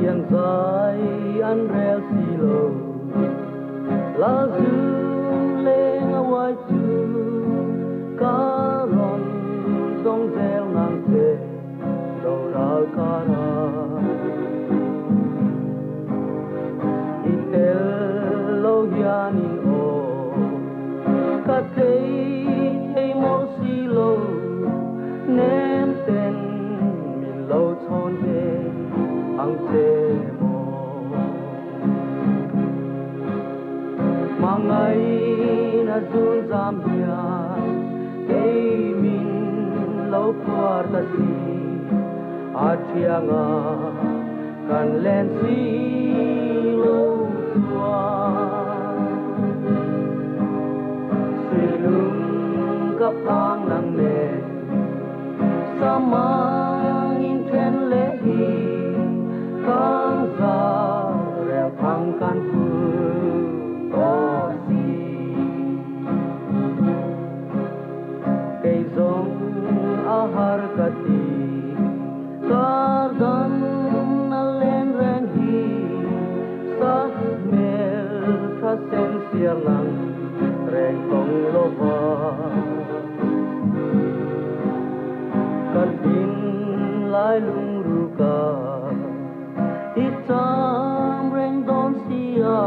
tiếng dài ăn reo xì lô lá dư lên ngoài chu cá ròn sông reo ngang tê đầu ra cá ra itel lo hianin o cá tê thấy mô xì lô ném tên mình lâu thôn về ang tê mô mangay na dun dam hiyan kay min lâu kwarta si at siya nga kan len si lâu tuwan silung kapang ng nen sa mangin tren lehi kang sa repang kan pu to si kay zong ahar kati kardan na len ren hi sa mel kasen siya lang ren tong loba kalbin lai lung ruka itam ren don siya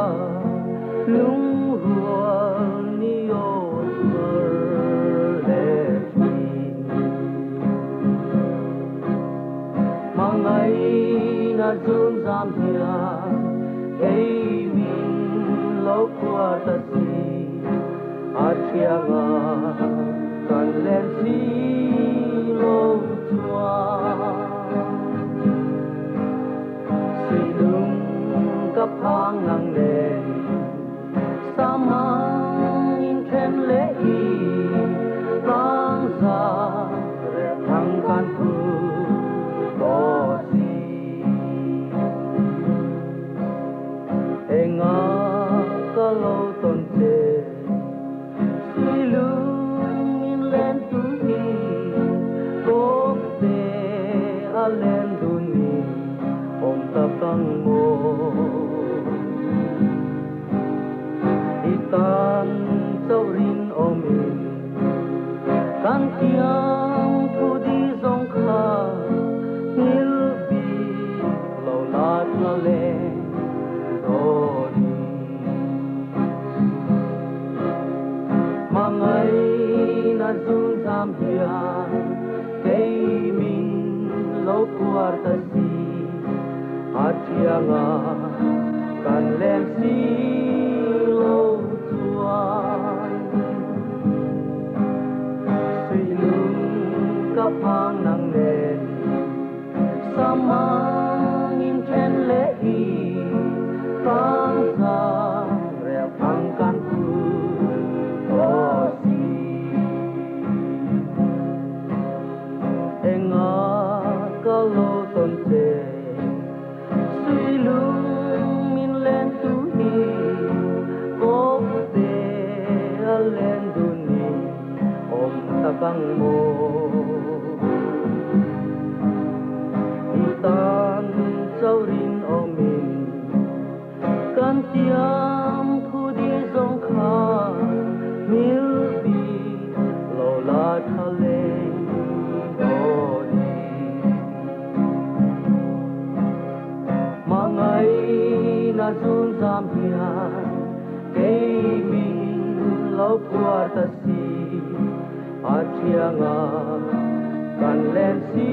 lung rual niyo merleti mangay na zun zam hiya kay min lo kwarta si at siya nga kan len si lo silung kapang ng len sa mangin tren lehi kang sa repang kan pu to si enga kalau ton te silung min len tu hi kop te alen duni om tapang mo itan saurin omin kan tiang thu di zong kha nil bi lo lat la le do di mangay na zun zam hiyan kay min lo kwarta si at siya nga kan len si lo tuwan silung kapang ng len sa mangin tren lehi kang sa repang kan pu to si enga kalau ton te silung min len tu hi kop te alen duni om tabang mo itan saurin omin kan tiam thu di zong kha mil bi lo la thale do di mangay na zun zam hiyan kay min lo kwarta si at siya nga kan len si